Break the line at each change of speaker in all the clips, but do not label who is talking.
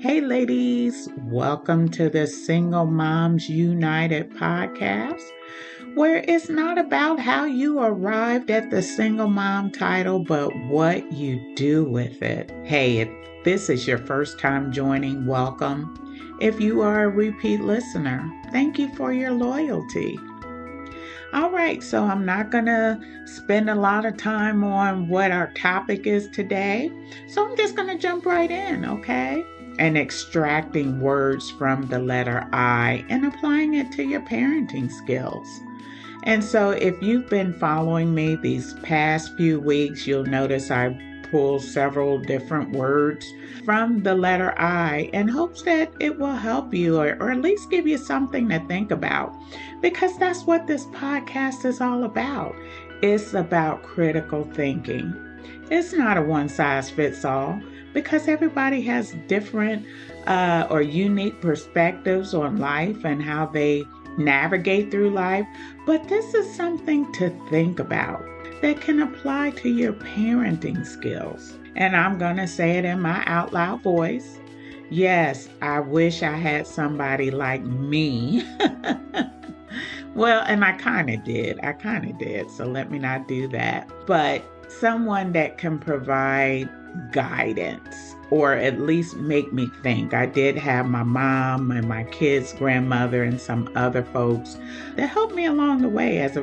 Hey, ladies, welcome to the Single Moms United podcast, where it's not about how you arrived at the single mom title, but what you do with it. Hey, if this is your first time joining, welcome. If you are a repeat listener, thank you for your loyalty. All right, so I'm not going to spend a lot of time on what our topic is today. So I'm just going to jump right in, okay? And extracting words from the letter I and applying it to your parenting skills. And so if you've been following me these past few weeks, you'll notice I pull several different words from the letter I in hopes that it will help you or at least give you something to think about, because that's what this podcast is all about. It's about critical thinking. It's not a one-size-fits-all because everybody has different or unique perspectives on life and how they navigate through life. But this is something to think about that can apply to your parenting skills. And I'm going to say it in my out loud voice. Yes, I wish I had somebody like me. Well, and I kind of did. So let me not do that. But someone that can provide guidance or at least make me think. I did have my mom and my kids' grandmother and some other folks that helped me along the way as it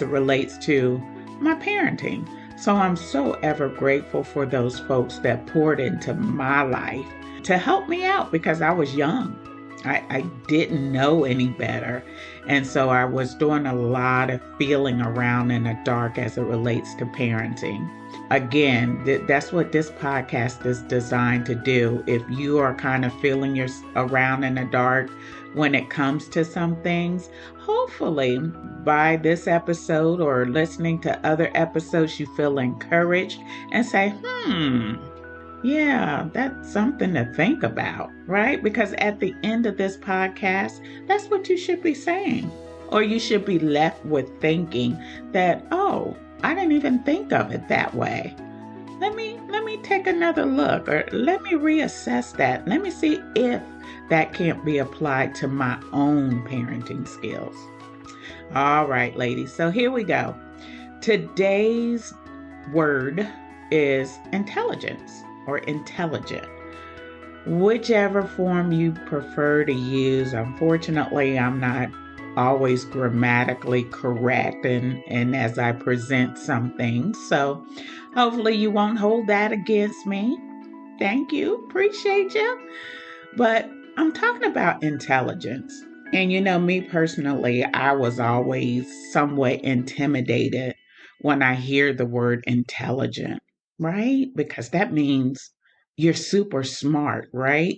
relates to my parenting. So I'm so ever grateful for those folks that poured into my life to help me out because I was young. I didn't know any better. And so I was doing a lot of feeling around in the dark as it relates to parenting. Again, that's what this podcast is designed to do. If you are kind of feeling around in the dark when it comes to some things, hopefully by this episode or listening to other episodes, you feel encouraged and say, yeah, that's something to think about, right? Because at the end of this podcast, that's what you should be saying. Or you should be left with thinking that, oh, I didn't even think of it that way. Let me take another look, or let me reassess that. Let me see if that can't be applied to my own parenting skills. All right, ladies. So here we go. Today's word is intelligence or intelligent. Whichever form you prefer to use. Unfortunately, I'm not always grammatically correct and as I present some things. So hopefully you won't hold that against me. Thank you. Appreciate you. But I'm talking about intelligence. And you know, me personally, I was always somewhat intimidated when I hear the word intelligent, right? Because that means you're super smart, right?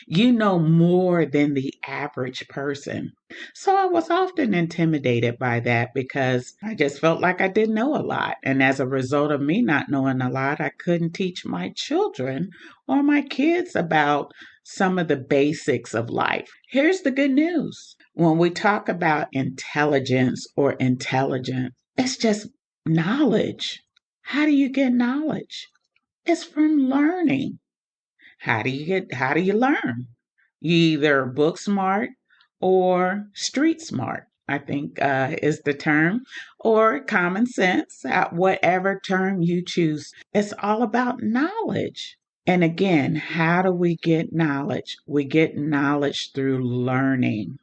You know more than the average person. So I was often intimidated by that because I just felt like I didn't know a lot. And as a result of me not knowing a lot, I couldn't teach my children or my kids about some of the basics of life. Here's the good news. When we talk about intelligence or intelligent, it's just knowledge. How do you get knowledge? It's from learning. How do you learn? You either book smart or street smart, I think is the term, or common sense, whatever term you choose. It's all about knowledge. And again, how do we get knowledge? We get knowledge through learning.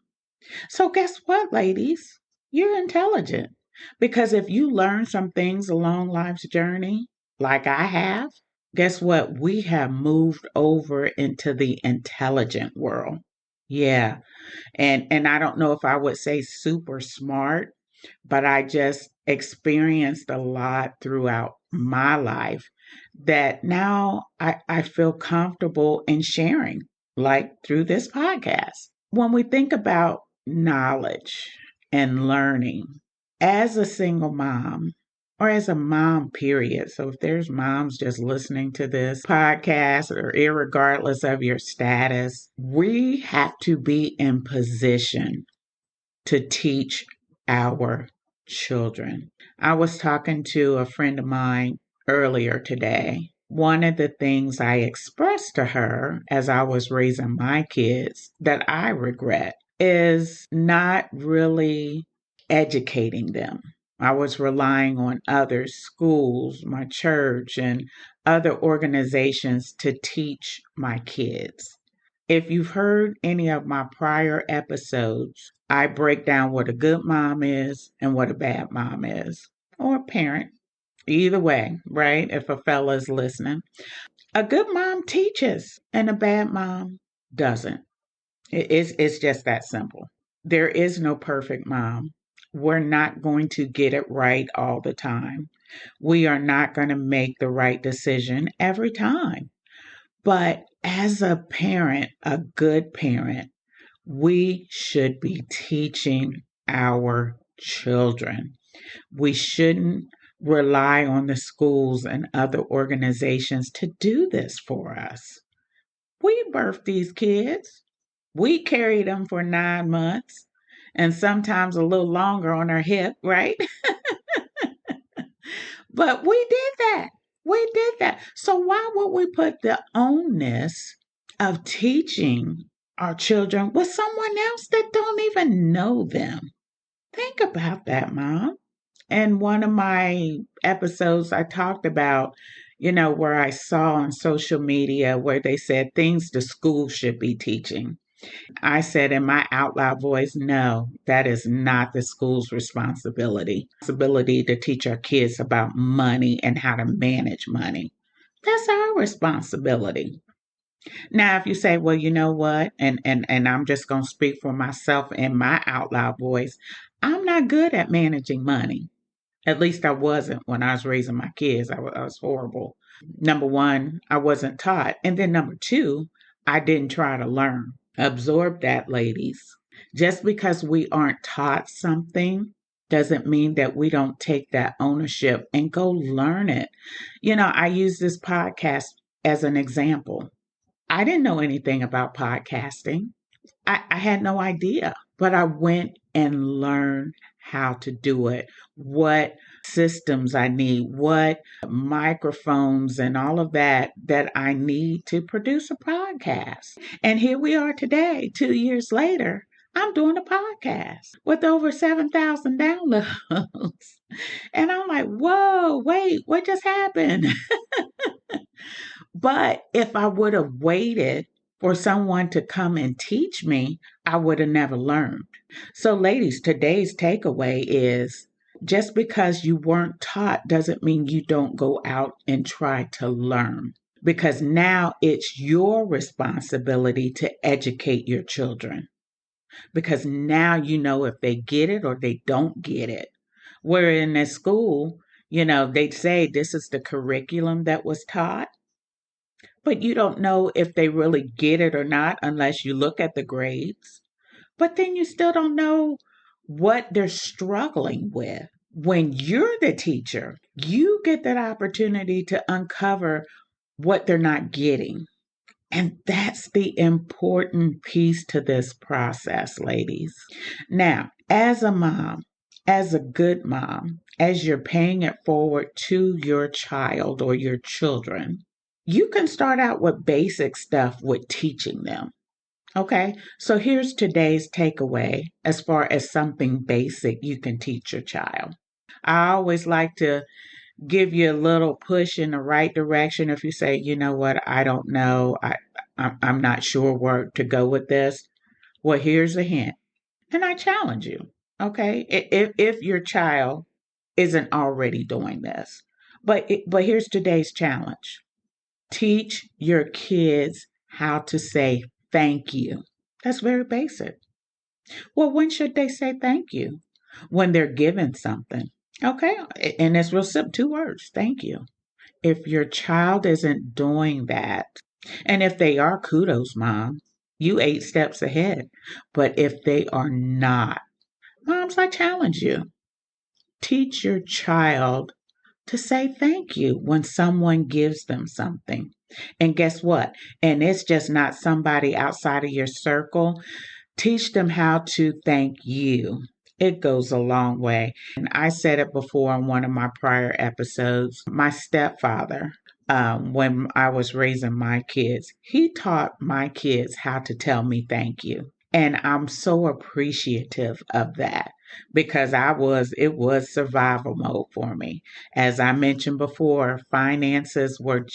So guess what, ladies? You're intelligent. Because if you learn some things along life's journey, like I have, guess what? We have moved over into the intelligent world. Yeah. And I don't know if I would say super smart, but I just experienced a lot throughout my life that now I feel comfortable in sharing, like through this podcast. When we think about knowledge and learning as a single mom, or as a mom, period. So if there's moms just listening to this podcast or irregardless of your status, we have to be in position to teach our children. I was talking to a friend of mine earlier today one of the things I expressed to her as I was raising my kids that I regret is not really educating them. I was relying on other schools, my church, and other organizations to teach my kids. If you've heard any of my prior episodes, I break down what a good mom is and what a bad mom is, or a parent. Either way, right? If a fella is listening, a good mom teaches and a bad mom doesn't. It's just that simple. There is no perfect mom. We're not going to get it right all the time. We are not going to make the right decision every time. But as a parent, a good parent, we should be teaching our children. We shouldn't rely on the schools and other organizations to do this for us. We birthed these kids. We carried them for 9 months and sometimes a little longer on our hip, right? But we did that. We did that. So why would we put the onus of teaching our children with someone else that don't even know them? Think about that, Mom. In one of my episodes, I talked about, where I saw on social media where they said things the school should be teaching. I said in my out loud voice, no, that is not the school's responsibility. Responsibility to teach our kids about money and how to manage money. That's our responsibility. Now, if you say, well, you know what, and I'm just going to speak for myself in my out loud voice, I'm not good at managing money. At least I wasn't when I was raising my kids. I was horrible. Number one, I wasn't taught. And then number two, I didn't try to learn. Absorb that, ladies. Just because we aren't taught something doesn't mean that we don't take that ownership and go learn it. I use this podcast as an example. I didn't know anything about podcasting. I had no idea, but I went and learned how to do it, what systems I need, what microphones and all of that I need to produce a podcast. And here we are today, 2 years later. I'm doing a podcast with over 7,000 downloads. And I'm like, whoa, wait, what just happened? But if I would have waited for someone to come and teach me, I would have never learned. So, ladies, today's takeaway is just because you weren't taught doesn't mean you don't go out and try to learn. Because now it's your responsibility to educate your children. Because now you know if they get it or they don't get it. Where in the school, they'd say this is the curriculum that was taught. But you don't know if they really get it or not unless you look at the grades. But then you still don't know what they're struggling with. When you're the teacher, you get that opportunity to uncover what they're not getting. And that's the important piece to this process, ladies. Now, as a mom, as a good mom, as you're paying it forward to your child or your children, you can start out with basic stuff with teaching them. Okay, so here's today's takeaway as far as something basic you can teach your child. I always like to give you a little push in the right direction. If you say, you know what, I don't know, I'm not sure where to go with this. Well, here's a hint, and I challenge you. Okay, if your child isn't already doing this, but here's today's challenge. Teach your kids how to say thank you. That's very basic. Well, when should they say thank you? When they're given something. Okay, and it's real simple, 2 words, thank you. If your child isn't doing that, and if they are, kudos, mom, you 8 steps ahead. But if they are not, moms, I challenge you. Teach your child to say thank you when someone gives them something. And guess what? And it's just not somebody outside of your circle. Teach them how to thank you. It goes a long way. And I said it before in one of my prior episodes. My stepfather when I was raising my kids. He taught my kids how to tell me thank you. And I'm so appreciative of that because it was survival mode for me. As I mentioned before, finances were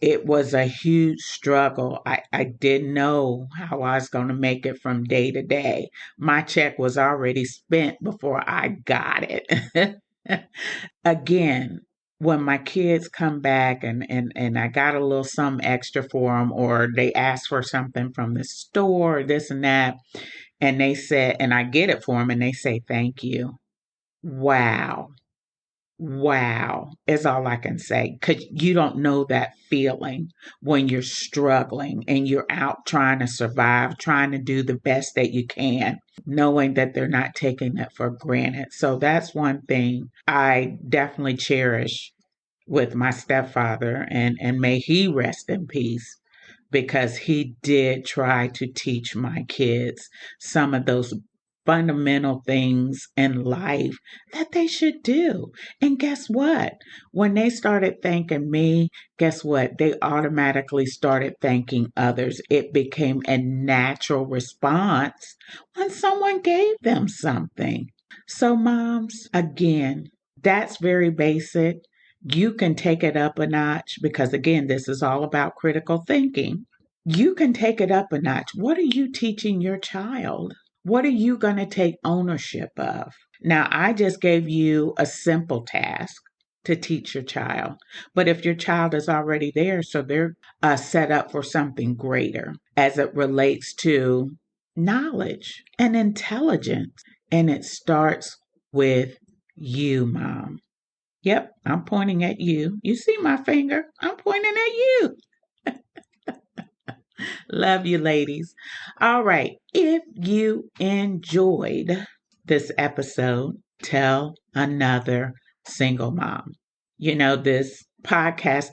it was a huge struggle. I didn't know how I was going to make it from day to day. My check was already spent before I got it. Again, when my kids come back and I got a little something extra for them, or they ask for something from the store, this and that, and they said, and I get it for them and they say, thank you. Wow. Wow is all I can say. Because you don't know that feeling when you're struggling and you're out trying to survive, trying to do the best that you can, knowing that they're not taking it for granted. So that's one thing I definitely cherish with my stepfather, and may he rest in peace, because he did try to teach my kids some of those fundamental things in life that they should do. And guess what? When they started thanking me, guess what? They automatically started thanking others. It became a natural response when someone gave them something. So, moms, again, that's very basic. You can take it up a notch because, again, this is all about critical thinking. You can take it up a notch. What are you teaching your child? What are you going to take ownership of? Now, I just gave you a simple task to teach your child. But if your child is already there, so they're set up for something greater as it relates to knowledge and intelligence. And it starts with you, mom. Yep, I'm pointing at you. You see my finger? I'm pointing at you. Love you, ladies. All right. If you enjoyed this episode, tell another single mom. This podcast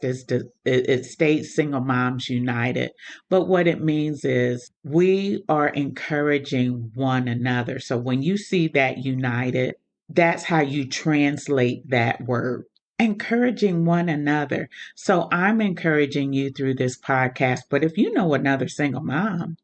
it states Single Moms United, but what it means is we are encouraging one another. So when you see that united, that's how you translate that word. Encouraging one another. So I'm encouraging you through this podcast. But if you know another single mom,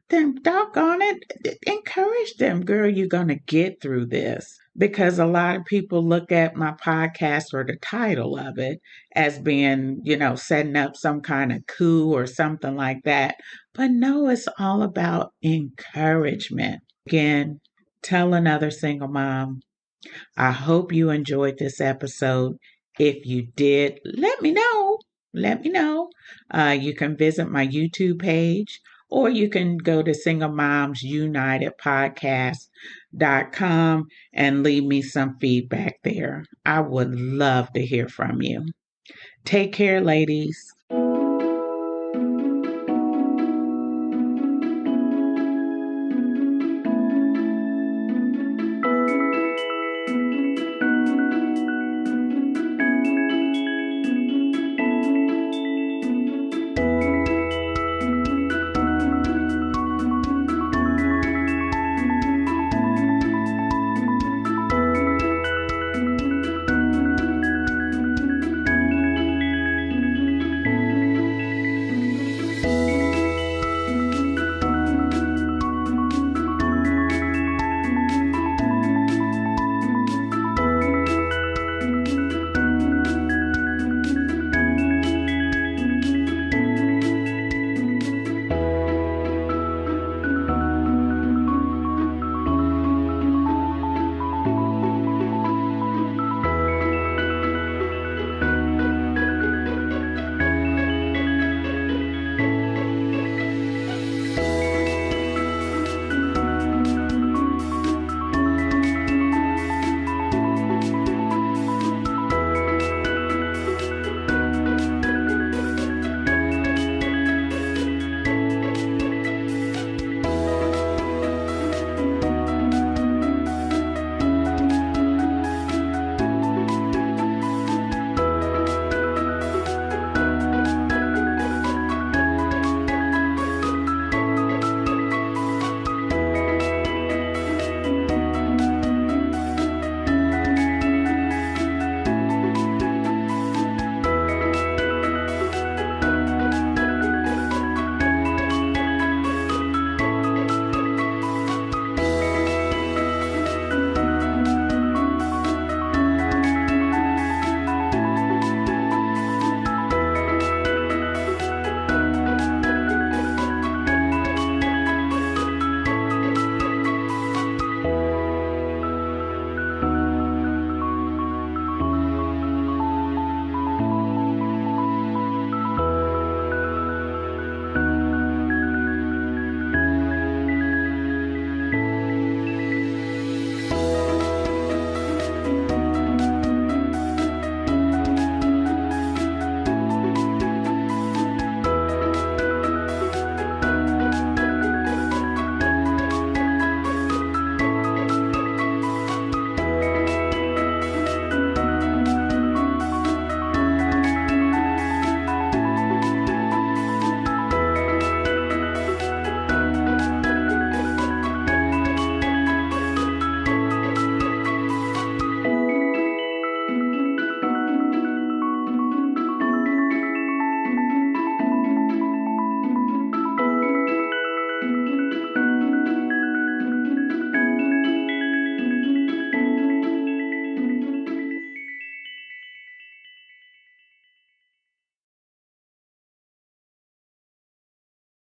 then doggone it, encourage them, girl. You're going to get through this. Because a lot of people look at my podcast or the title of it as being, setting up some kind of coup or something like that. But no, it's all about encouragement. Again, tell another single mom. I hope you enjoyed this episode. If you did, let me know. Let me know. You can visit my YouTube page, or you can go to Single Moms United Podcast.com and leave me some feedback there. I would love to hear from you. Take care, ladies.